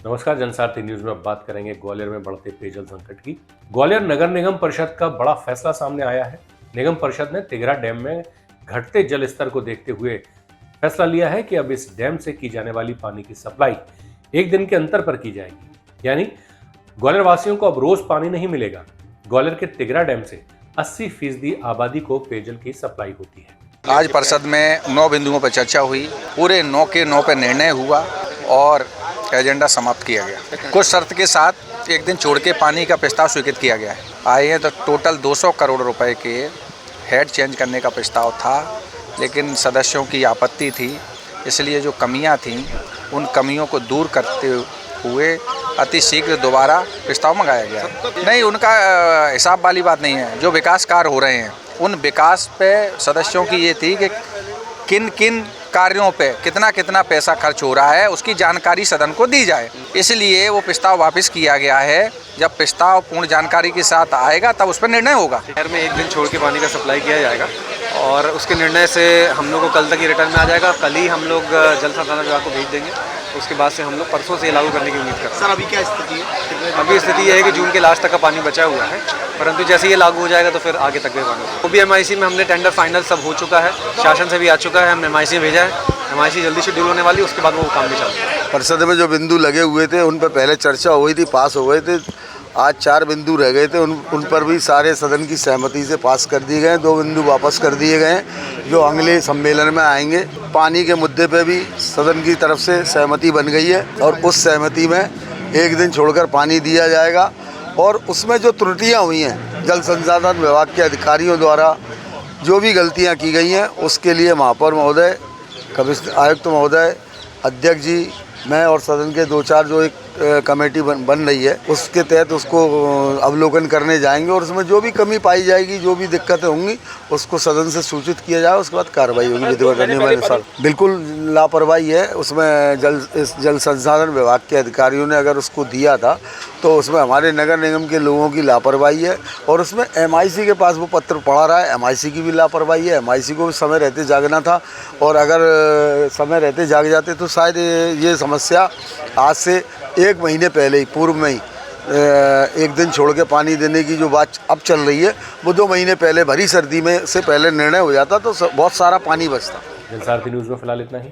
नमस्कार, जनसारथी न्यूज में अब बात करेंगे ग्वालियर में बढ़ते पेयजल संकट की। ग्वालियर नगर निगम परिषद का बड़ा फैसला सामने आया है। निगम परिषद ने तिघरा डैम में घटते जल स्तर को देखते हुए फैसला लिया है कि अब इस डैम से की जाने वाली पानी की सप्लाई एक दिन के अंतर पर की जाएगी, यानी ग्वालियर वासियों को अब रोज पानी नहीं मिलेगा। ग्वालियर के तिघरा डैम से 80% आबादी को पेयजल की सप्लाई होती है। आज परिषद में 9 बिंदुओं पर चर्चा हुई, पूरे 9 के 9 पर निर्णय हुआ और एजेंडा समाप्त किया गया। कुछ शर्त के साथ एक दिन छोड़ के पानी का प्रस्ताव स्वीकृत किया गया है। आए हैं तो टोटल 200 करोड़ रुपए के हेड चेंज करने का प्रस्ताव था, लेकिन सदस्यों की आपत्ति थी, इसलिए जो कमियां थीं उन कमियों को दूर करते हुए अति शीघ्र दोबारा प्रस्ताव मंगाया गया। नहीं, उनका हिसाब वाली बात नहीं है। जो विकास कार्य हो रहे हैं उन विकास पे सदस्यों की ये थी कि किन किन कार्यों पे कितना कितना पैसा खर्च हो रहा है उसकी जानकारी सदन को दी जाए, इसलिए वो प्रस्ताव वापस किया गया है। जब प्रस्ताव पूर्ण जानकारी के साथ आएगा तब उस पर निर्णय होगा। शहर में एक दिन छोड़ के पानी का सप्लाई किया जाएगा और उसके निर्णय से हम लोग को कल तक ये रिटर्न में आ जाएगा। कल ही हम लोग जल संसाधन विभाग को भेज देंगे। उसके बाद से हम लोग परसों से लागू करने की उम्मीद करते हैं। सर, अभी क्या स्थिति है? अभी स्थिति ये है कि जून के लास्ट तक का पानी बचा हुआ है, परंतु जैसे ये लागू हो जाएगा तो फिर आगे तक भी पानी। वो भी MIC में हमने टेंडर फाइनल सब हो चुका है, शासन से भी आ चुका है, हमने MIC में भेजा है। MIC जल्दी शेड्यूल होने वाली है, उसके बाद वो काम भी चल रहा है। परिषद में जो बिंदु लगे हुए थे उन पर पहले चर्चा हुई थी, पास हो गए थे। आज 4 बिंदु रह गए थे, उन पर भी सारे सदन की सहमति से पास कर दिए गए। 2 बिंदु वापस कर दिए गए जो अगले सम्मेलन में आएंगे। पानी के मुद्दे पे भी सदन की तरफ से सहमति बन गई है और उस सहमति में एक दिन छोड़कर पानी दिया जाएगा। और उसमें जो त्रुटियां हुई हैं, जल संसाधन विभाग के अधिकारियों द्वारा जो भी गलतियां की गई हैं, उसके लिए महापौर महोदय, कमिश्नर आयुक्त महोदय, अध्यक्ष जी, मैं और सदन के 2-4 जो एक कमेटी बन रही है, उसके तहत उसको अवलोकन करने जाएंगे और उसमें जो भी कमी पाई जाएगी, जो भी दिक्कतें होंगी, उसको सदन से सूचित किया जाएगा। उसके बाद कार्रवाई होगी विधिवत नियमानुसार। बिल्कुल लापरवाही है उसमें। जल संसाधन विभाग के अधिकारियों ने अगर उसको दिया था तो उसमें हमारे नगर निगम के लोगों की लापरवाही है और उसमें MIC के पास वो पत्र पड़ा रहा है। MIC की भी लापरवाही है। MIC को भी समय रहते जागना था और अगर समय रहते जाग जाते तो शायद ये समस्या आज से 1 महीने पहले ही, पूर्व में ही एक दिन छोड़ के पानी देने की जो बात अब चल रही है, वो 2 महीने पहले भरी सर्दी में से पहले निर्णय हो जाता तो बहुत सारा पानी बचता। जनसारथी न्यूज में फिलहाल इतना ही।